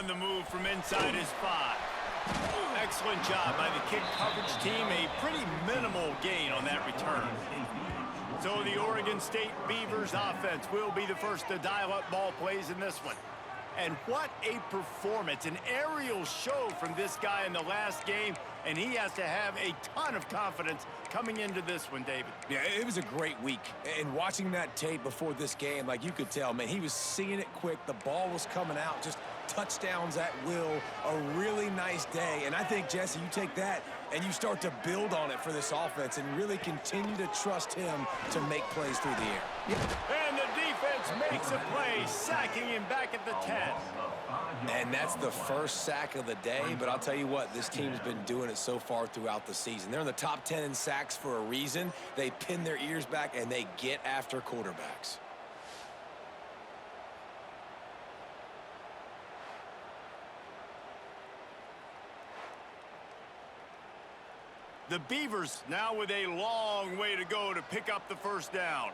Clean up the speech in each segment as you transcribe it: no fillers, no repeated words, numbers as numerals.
on the move from inside his 5. Excellent job by the kick coverage team. A pretty minimal gain on that return. So the Oregon State Beavers offense will be the first to dial up ball plays in this one. And what a performance, an aerial show from this guy in the last game, and he has to have a ton of confidence coming into this one, David. Yeah, it was a great week. And watching that tape before this game, like you could tell, man, he was seeing it quick. The ball was coming out, just touchdowns at will. A really nice day. And I think, Jesse, you take that and you start to build on it for this offense and really continue to trust him to make plays through the air. And the defense makes a play, sacking him back at the 10. And that's the first sack of the day, but I'll tell you what, this team's been doing it so far throughout the season. They're in the top 10 in sacks for a reason. They pin their ears back, and they get after quarterbacks. The Beavers now with a long way to go to pick up the first down.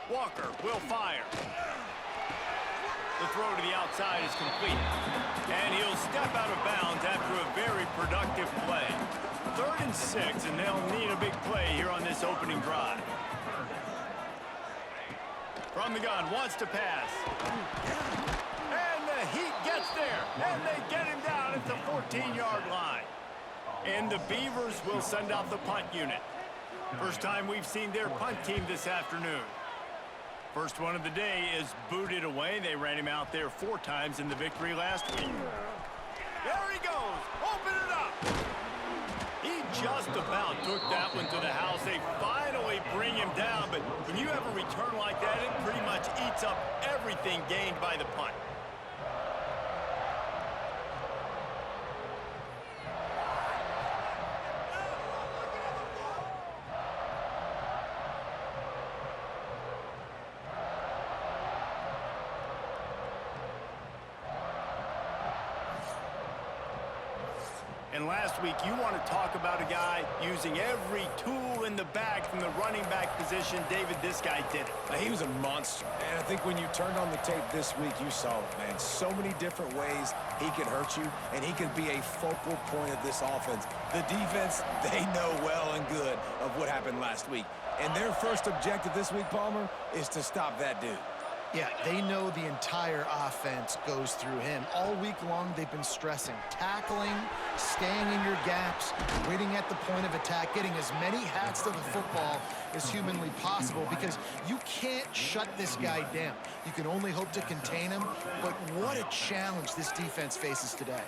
Walker will fire. The throw to the outside is complete. And he'll step out of bounds after a very productive play. 3rd and 6, and they'll need a big play here on this opening drive. From the gun, wants to pass. And the Heat gets there, and they get him down at the 14-yard line. And the Beavers will send out the punt unit. First time we've seen their punt team this afternoon. First one of the day is booted away. They ran him out there 4 times in the victory last week. There he goes. Open it up. He just about took that one to the house. They finally bring him down, but when you have a return like that, it pretty much eats up everything gained by the punt. And last week, you want to talk about a guy using every tool in the bag from the running back position. David, this guy did it. He was a monster. And I think when you turned on the tape this week, you saw it, man. So many different ways he could hurt you, and he could be a focal point of this offense. The defense, they know well and good of what happened last week. And their first objective this week, Palmer, is to stop that dude. Yeah, they know the entire offense goes through him. All week long, they've been stressing tackling, staying in your gaps, waiting at the point of attack, getting as many hats to the football as humanly possible, because you can't shut this guy down. You can only hope to contain him, but what a challenge this defense faces today.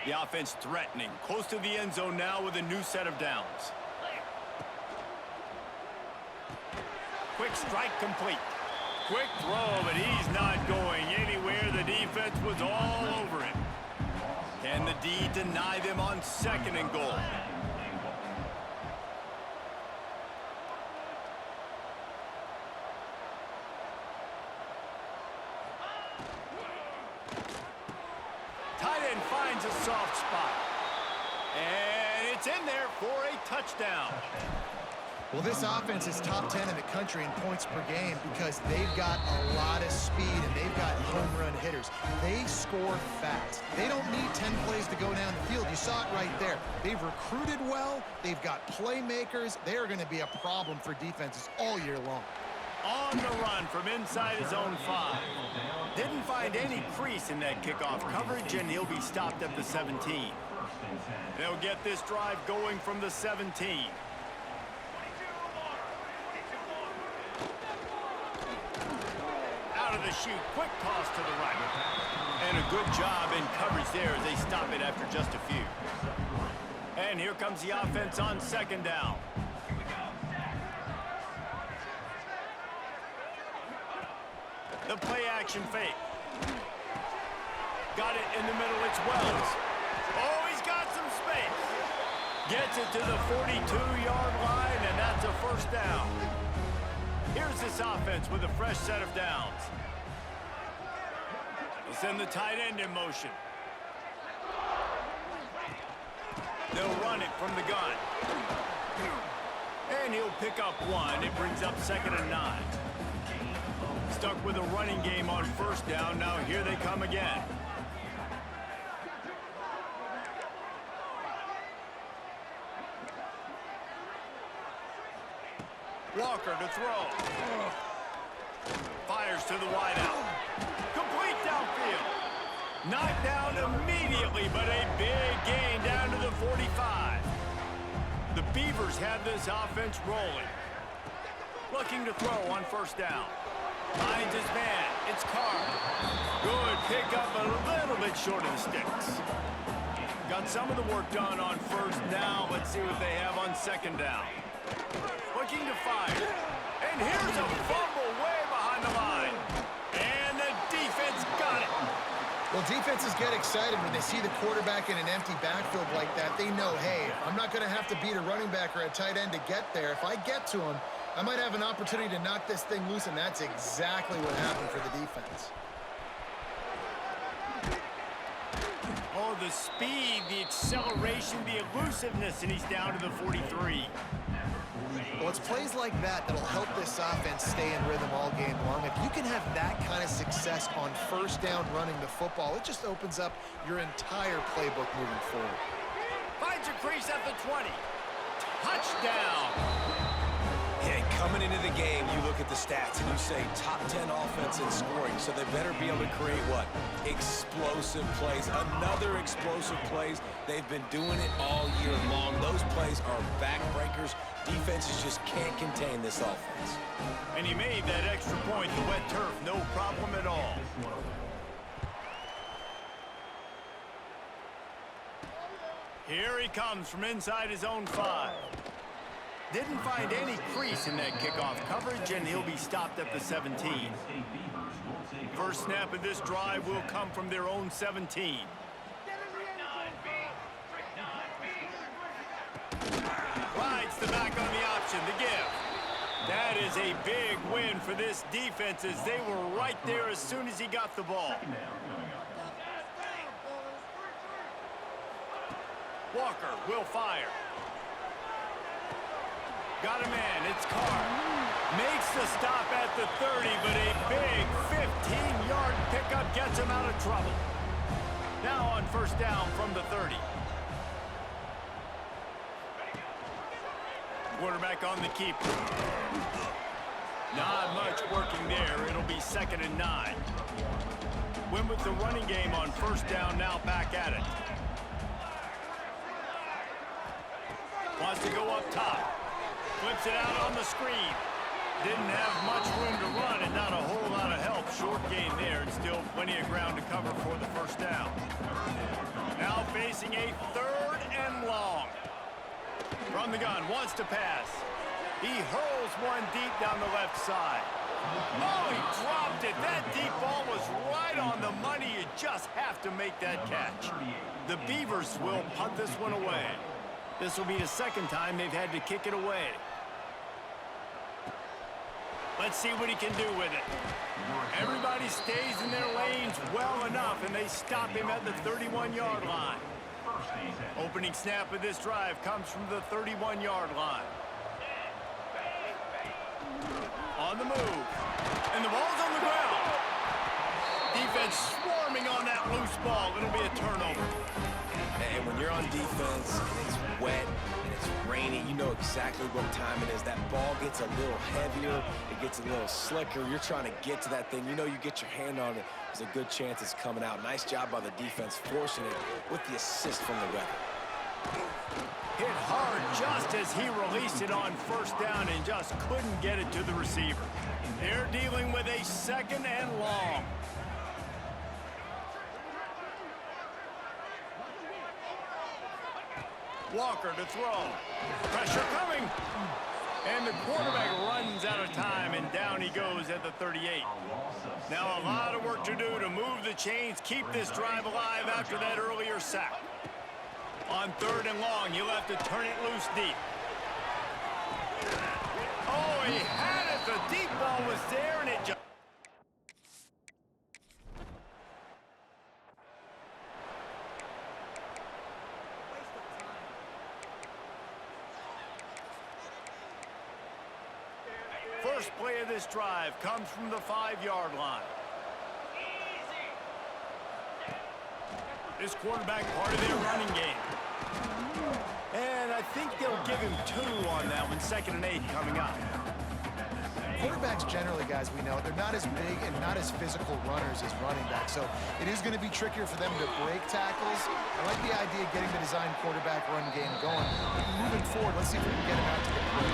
The offense threatening, close to the end zone now with a new set of downs. Quick strike complete. Quick throw, but he's not going anywhere. The defense was all over him. Can the D deny them on 2nd and goal? Tight end finds a soft spot. And it's in there for a touchdown. Well, this offense is top 10 in the country in points per game because they've got a lot of speed and they've got home run hitters. They score fast. They don't need 10 plays to go down the field. You saw it right there. They've recruited well. They've got playmakers. They are going to be a problem for defenses all year long. On the run from inside his own 5. Didn't find any crease in that kickoff coverage, and he'll be stopped at the 17. They'll get this drive going from the 17. Out of the chute, quick toss to the right. And a good job in coverage there as they stop it after just a few. And here comes the offense on 2nd down. The play action fake. Got it in the middle, it's Wells. Oh, he's got some space. Gets it to the 42-yard line, and that's a first down. Here's this offense with a fresh set of downs. They'll send the tight end in motion. They'll run it from the gun. And he'll pick up 1. It brings up 2nd and 9. Stuck with a running game on first down. Now here they come again. Walker to throw. Fires to the wideout. Complete downfield. Knocked down immediately, but a big gain down to the 45. The Beavers have this offense rolling. Looking to throw on first down. Finds his man. It's Carr. Good pickup, a little bit short of the sticks. Got some of the work done on first down. Let's see what they have on second down. Looking to fire. And here's a fumble way behind the line. And the defense got it. Well, defenses get excited when they see the quarterback in an empty backfield like that. They know, hey, I'm not going to have to beat a running back or a tight end to get there. If I get to him, I might have an opportunity to knock this thing loose, and that's exactly what happened for the defense. Oh, the speed, the acceleration, the elusiveness, and he's down to the 43. Well, it's plays like that that'll help this offense stay in rhythm all game long. If you can have that kind of success on first down running the football, it just opens up your entire playbook moving forward. Finds a crease at the 20. Touchdown! Yeah, coming into the game, you look at the stats and you say top 10 offense in scoring, so they better be able to create what? Explosive plays. Another explosive plays. They've been doing it all year long. Those plays are backbreakers. Defenses just can't contain this offense. And he made that extra point, the wet turf, no problem at all. Here he comes from inside his own 5. Didn't find any crease in that kickoff coverage, and he'll be stopped at the 17. First snap of this drive will come from their own 17. Rides the back on the option, the give. That is a big win for this defense as they were right there as soon as he got the ball. Walker will fire. Got a man, it's Carr. Makes the stop at the 30, but a big 15-yard pickup gets him out of trouble. Now on first down from the 30. Quarterback on the keeper. Not much working there. It'll be 2nd and 9. Win with the running game on first down, now back at it. Wants to go up top. Flips it out on the screen. Didn't have much room to run and not a whole lot of help. Short gain there and still plenty of ground to cover for the first down. Now facing a 3rd and long. From the gun, wants to pass. He hurls one deep down the left side. Oh, he dropped it. That deep ball was right on the money. You just have to make that catch. The Beavers will punt this one away. This will be the 2nd time they've had to kick it away. Let's see what he can do with it. Everybody stays in their lanes well enough, and they stop him at the 31-yard line. Opening snap of this drive comes from the 31-yard line. On the move. And the ball's on the ground. Defense swarming on that loose ball. It'll be a turnover. And when you're on defense and it's wet and it's rainy, you know exactly what time it is. That ball gets a little heavier. It gets a little slicker. You're trying to get to that thing. You know you get your hand on it. There's a good chance it's coming out. Nice job by the defense forcing it with the assist from the ref. Hit hard just as he released it on first down and just couldn't get it to the receiver. They're dealing with a 2nd and long. Walker to throw. Pressure coming. And the quarterback runs out of time, and down he goes at the 38. Now a lot of work to do to move the chains, keep this drive alive after that earlier sack. On 3rd and long, he'll have to turn it loose deep. Oh, he had it. The deep ball was there, and it just... first play of this drive comes from the 5-yard line. This quarterback part of their running game. And I think they'll give him 2 on that one, 2nd and 8 coming up. Quarterbacks generally, guys, we know, they're not as big and not as physical runners as running backs, so it is going to be trickier for them to break tackles. I like the idea of getting the design quarterback run game going. Moving forward, let's see if we can get him out to the play.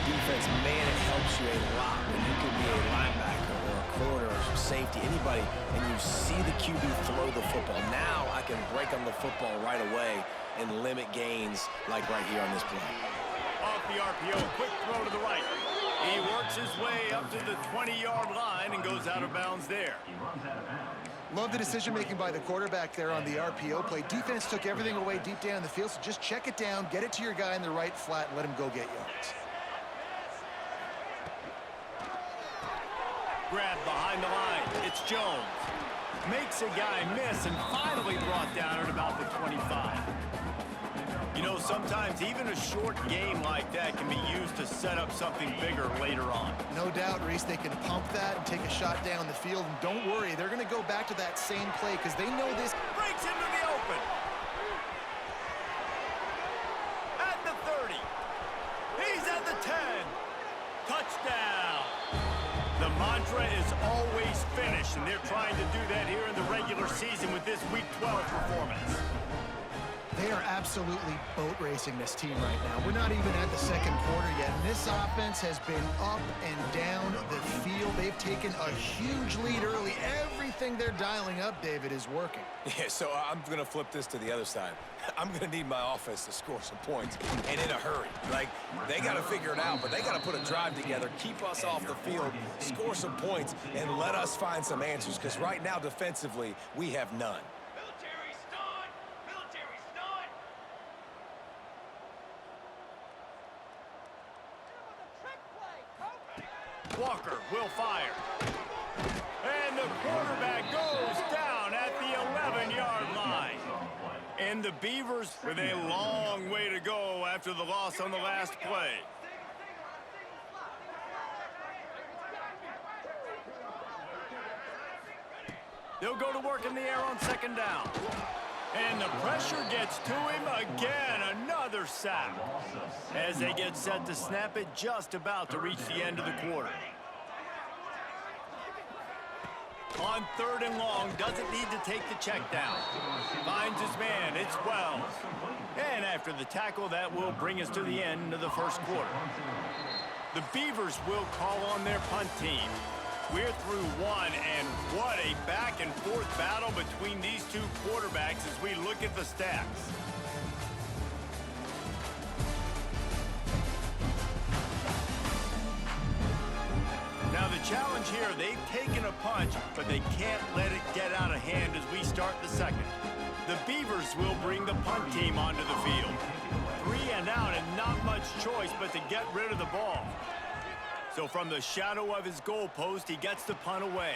Defense, man, it helps you a lot when you can be a linebacker or a corner or safety, anybody, and you see the QB throw the football. Now I can break on the football right away and limit gains like right here on this play. Off the RPO, quick throw to the right. He works his way up to the 20-yard line and goes out of bounds there. Love the decision-making by the quarterback there on the RPO play. Defense took everything away deep down the field, so just check it down, get it to your guy in the right flat, and let him go get yards. Grab behind the line. It's Jones. Makes a guy miss and finally brought down at about the 25. You know, sometimes even a short game like that can be used to set up something bigger later on. No doubt, Reese, they can pump that and take a shot down the field. And don't worry, they're going to go back to that same play because they know this. Breaks into the open. At the 30. He's at the 10. Touchdown. The mantra is always finish, and they're trying to do that here in the regular season with this Week 12 performance. They are absolutely boat racing this team right now. We're not even at the second quarter yet, and this offense has been up and down the field. They've taken a huge lead early. Everything they're dialing up, David, is working. Yeah, so I'm going to flip this to the other side. I'm going to need my offense to score some points, and in a hurry. Like, they got to figure it out, but they got to put a drive together, keep us off the field, score some points, and let us find some answers, because right now, defensively, we have none. Walker will fire. And the quarterback goes down at the 11-yard line. And the Beavers with a long way to go after the loss on the last play. They'll go to work in the air on 2nd down. And the pressure gets to him again. Another sack. As they get set to snap it, just about to reach the end of the quarter. On 3rd and long, doesn't need to take the check down. Finds his man, it's Wells. And after the tackle, that will bring us to the end of the first quarter. The Beavers will call on their punt team. We're through one, and what a back-and-forth battle between these two quarterbacks as we look at the stats. Now the challenge here, they've taken a punch, but they can't let it get out of hand as we start the second. The Beavers will bring the punt team onto the field. 3 and out and not much choice but to get rid of the ball. So from the shadow of his goalpost, he gets the punt away.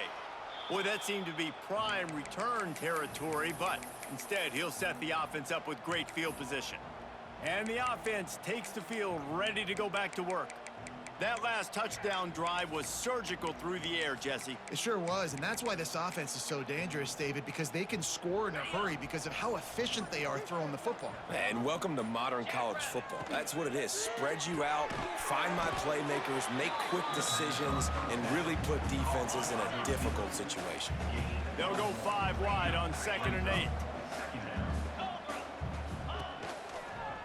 Boy, that seemed to be prime return territory, but instead he'll set the offense up with great field position. And the offense takes the field ready to go back to work. That last touchdown drive was surgical through the air, Jesse. It sure was, and that's why this offense is so dangerous, David, because they can score in a hurry because of how efficient they are throwing the football. And welcome to modern college football. That's what it is. Spread you out, find my playmakers, make quick decisions, and really put defenses in a difficult situation. They'll go 5 wide on 2nd and 8.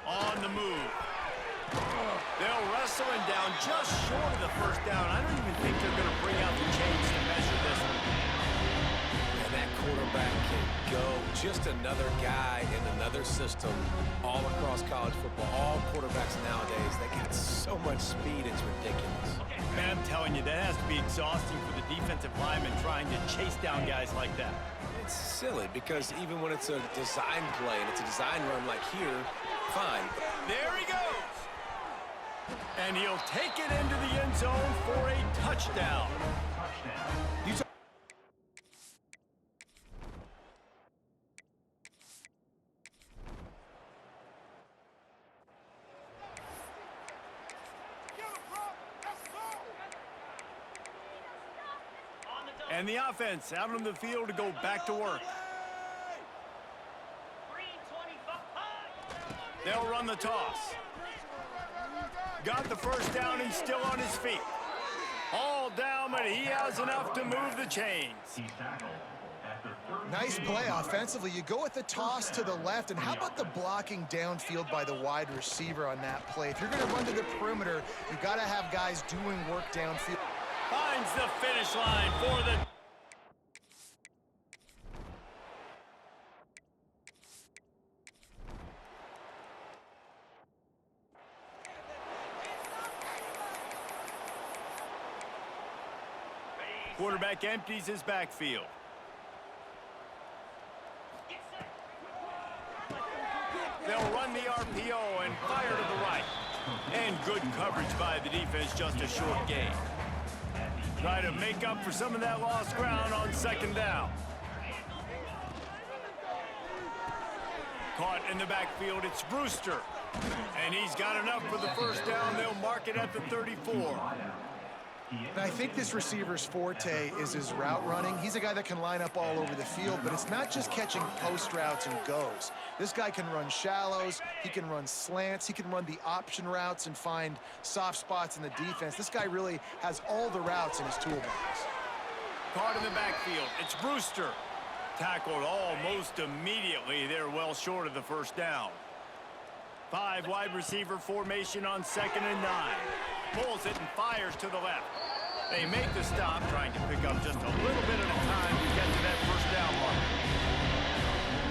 On the move. They'll wrestle him down just short of the first down. I don't even think they're going to bring out the chains to measure this one. And that quarterback can go. Just another guy in another system all across college football. All quarterbacks nowadays, they got so much speed, it's ridiculous. Man, I'm telling you, that has to be exhausting for the defensive lineman trying to chase down guys like that. It's silly because even when it's a design play and it's a design run like here, fine. There he goes. And he'll take it into the end zone for a touchdown. And the offense out on the field to go back to work. They'll run the toss. Got the first down. He's still on his feet. All down, but he has enough to move the chains. Nice play offensively. You go with the toss to the left, and how about the blocking downfield by the wide receiver on that play? If you're going to run to the perimeter, you got to have guys doing work downfield. Finds the finish line for the... Quarterback empties his backfield. They'll run the RPO and fire to the right. And good coverage by the defense, just a short gain. Try to make up for some of that lost ground on second down. Caught in the backfield, it's Brewster. And he's got enough for the first down. They'll mark it at the 34. And I think this receiver's forte is his route running. He's a guy that can line up all over the field, but it's not just catching post routes and goes. This guy can run shallows, he can run slants, he can run the option routes and find soft spots in the defense. This guy really has all the routes in his toolbox. Caught in the backfield, it's Brewster. Tackled almost immediately. They're well short of the first down. 5 wide receiver formation on 2nd and 9. Pulls it and fires to the left. They make the stop, trying to pick up just a little bit at a time to get to that first down mark.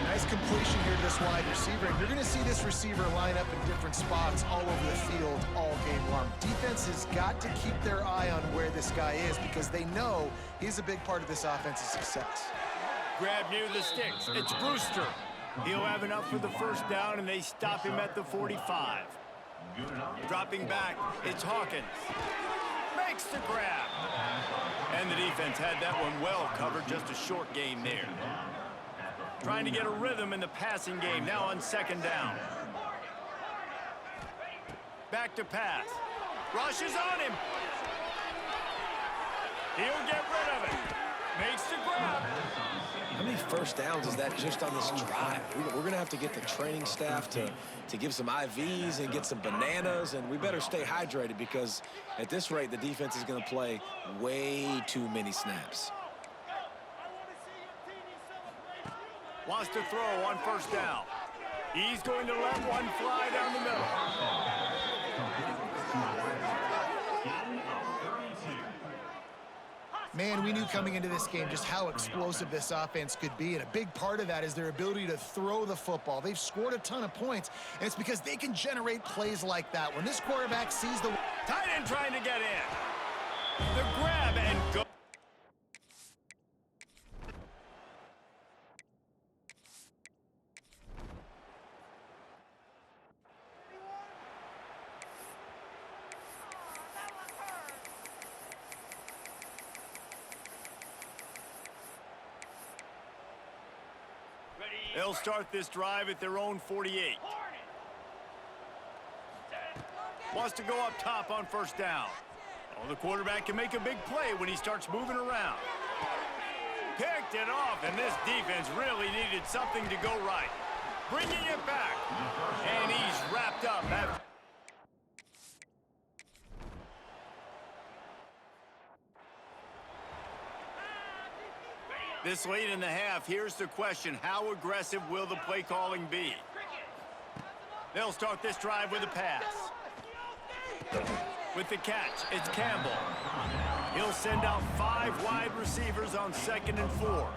Nice completion here to this wide receiver. And you're going to see this receiver line up in different spots all over the field all game long. Defense has got to keep their eye on where this guy is because they know he's a big part of this offense's success. Grab near the sticks. It's Brewster. He'll have enough for the first down, and they stop him at the 45. Dropping back, it's Hawkins. Makes the grab. And the defense had that one well covered, just a short gain there. Trying to get a rhythm in the passing game, now on 2nd down. Back to pass. Rushes on him. He'll get rid of it. Makes the grab. How many first downs is that just on this drive? We're going to have to get the training staff to give some IVs and get some bananas, and we better stay hydrated because at this rate, the defense is going to play way too many snaps. Wants to throw on 1st down. He's going to let one fly down the middle. Man, we knew coming into this game just how explosive this offense could be, and a big part of that is their ability to throw the football. They've scored a ton of points, and it's because they can generate plays like that. When this quarterback sees the... Tight end trying to get in. The grab and go. They'll start this drive at their own 48. Wants to go up top on 1st down. Oh, the quarterback can make a big play when he starts moving around. Picked it off, and this defense really needed something to go right. Bringing it back, and he's wrapped up. This late in the half, here's the question. How aggressive will the play calling be? They'll start this drive with a pass. With the catch, it's Campbell. He'll send out 5 wide receivers on 2nd and 4.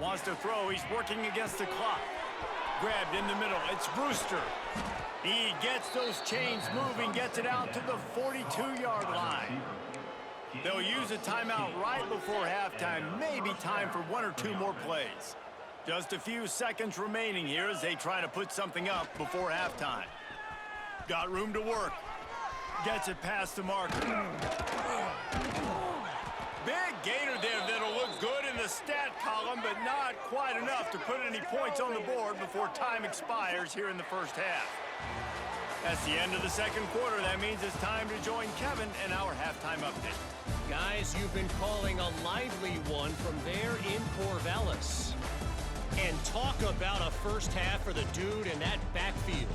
Wants to throw, he's working against the clock. Grabbed in the middle, it's Brewster. He gets those chains moving, gets it out to the 42-yard line. They'll use a timeout right before halftime, maybe time for 1 or 2 more plays. Just a few seconds remaining here as they try to put something up before halftime. Got room to work. Gets it past the marker. Big gainer there that'll look good in the stat column, but not quite enough to put any points on the board before time expires here in the first half. That's the end of the second quarter. That means it's time to join Kevin in our halftime update. Guys, you've been calling a lively one from there in Corvallis. And talk about a first half for the dude in that backfield.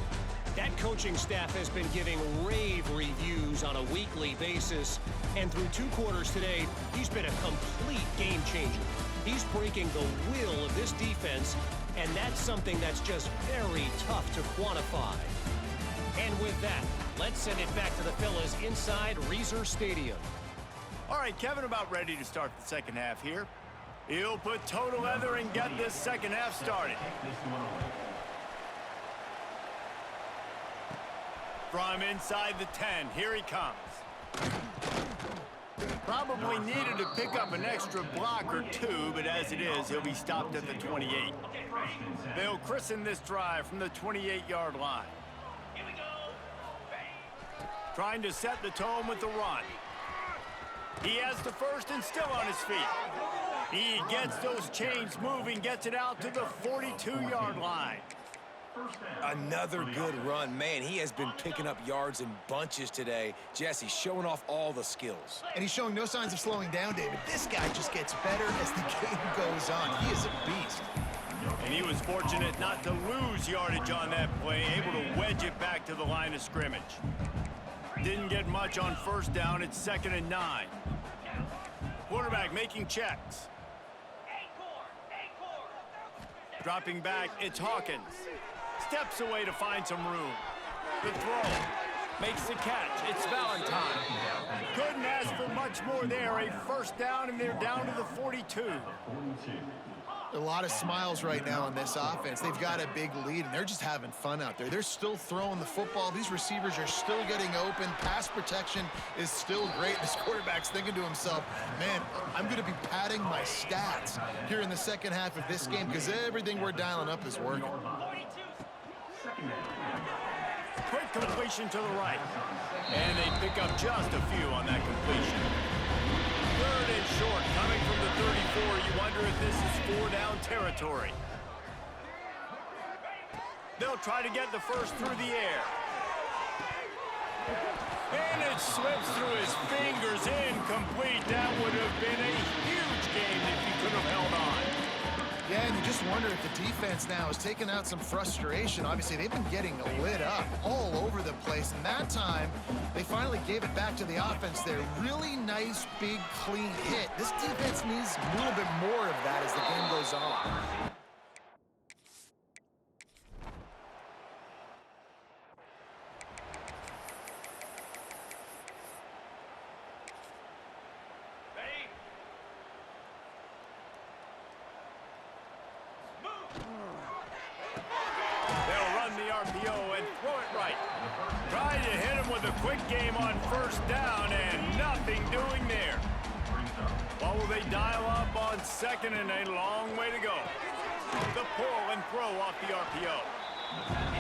That coaching staff has been giving rave reviews on a weekly basis. And through 2 quarters today, he's been a complete game changer. He's breaking the will of this defense, and that's something that's just very tough to quantify. And with that, let's send it back to the fellas inside Reser Stadium. All right, Kevin about ready to start the second half here. He'll put toe to leather and get this second half started. From inside the 10, here he comes. Probably needed to pick up an extra block or 2, but as it is, he'll be stopped at the 28. They'll christen this drive from the 28-yard line. Trying to set the tone with the run. He has the first and still on his feet. He gets those chains moving, gets it out to the 42-yard line. Another good run. Man, he has been picking up yards in bunches today. Jesse showing off all the skills. And he's showing no signs of slowing down, David. This guy just gets better as the game goes on. He is a beast. And he was fortunate not to lose yardage on that play, able to wedge it back to the line of scrimmage. Didn't get much on first down. It's 2nd and 9. Quarterback making checks. Dropping back, it's Hawkins. Steps away to find some room. The throw. Makes the catch. It's Valentine. Couldn't ask for much more there. A first down, and they're down to the 42. A lot of smiles right now on this offense. They've got a big lead, and they're just having fun out there. They're still throwing the football. These receivers are still getting open. Pass protection is still great. This quarterback's thinking to himself, man, I'm going to be padding my stats here in the second half of this game because everything we're dialing up is working. Quick completion to the right. And they pick up just a few on that completion. 3rd and short, coming from the 34. You wonder if this is 4-down territory. They'll try to get the first through the air. And it slips through his fingers, incomplete. That would have been a huge game if he could have held on. Yeah, and you just wonder if the defense now is taking out some frustration. Obviously, they've been getting lit up all over the place. And that time, they finally gave it back to the offense there. Really nice, big, clean hit. This defense needs a little bit more of that as the game goes on. Quick game on first down and nothing doing there. What will they dial up on 2nd and a long way to go? The pull and throw off the RPO.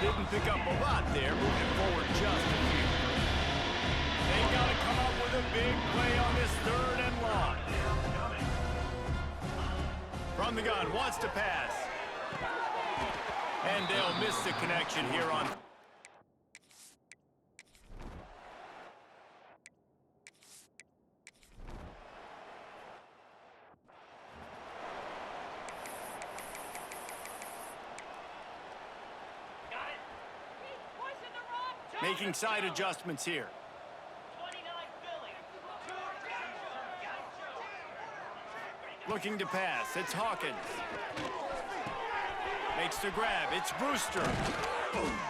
Didn't pick up a lot there, moving forward just a few. They got to come up with a big play on this 3rd and long. From the gun, wants to pass. And they'll miss the connection here on making side adjustments here. Looking to pass. It's Hawkins. Makes the grab. It's Brewster.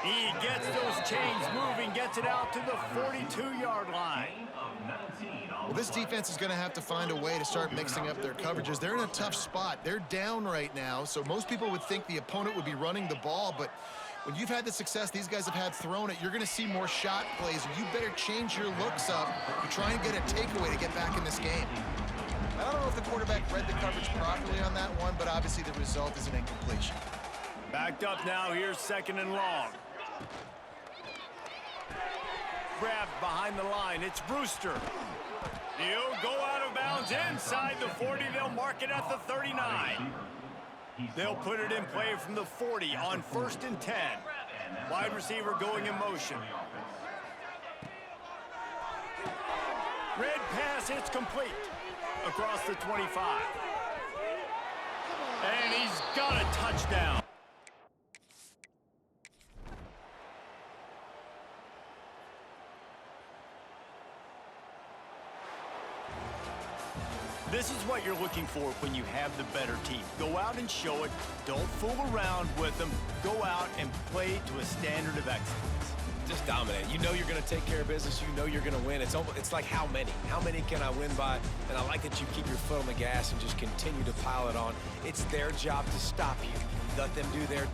He gets those chains moving, gets it out to the 42-yard line. Well, this defense is going to have to find a way to start mixing up their coverages. They're in a tough spot. They're down right now, so most people would think the opponent would be running the ball, but when you've had the success these guys have had throwing it, you're going to see more shot plays. You better change your looks up and try and get a takeaway to get back in this game. I don't know if the quarterback read the coverage properly on that one, but obviously the result is an incompletion. Backed up now, here's 2nd and long. Grabbed behind the line, it's Brewster. He'll go out of bounds inside the 40. They'll mark it at the 39. They'll put it in play from the 40 on 1st and 10. Wide receiver going in motion. Red pass, it's complete. Across the 25. And he's got a touchdown. This is what you're looking for when you have the better team. Go out and show it. Don't fool around with them. Go out and play to a standard of excellence. Just dominate. You know you're going to take care of business. You know you're going to win. It's like how many? How many can I win by? And I like that you keep your foot on the gas and just continue to pile it on. It's their job to stop you. Let them do their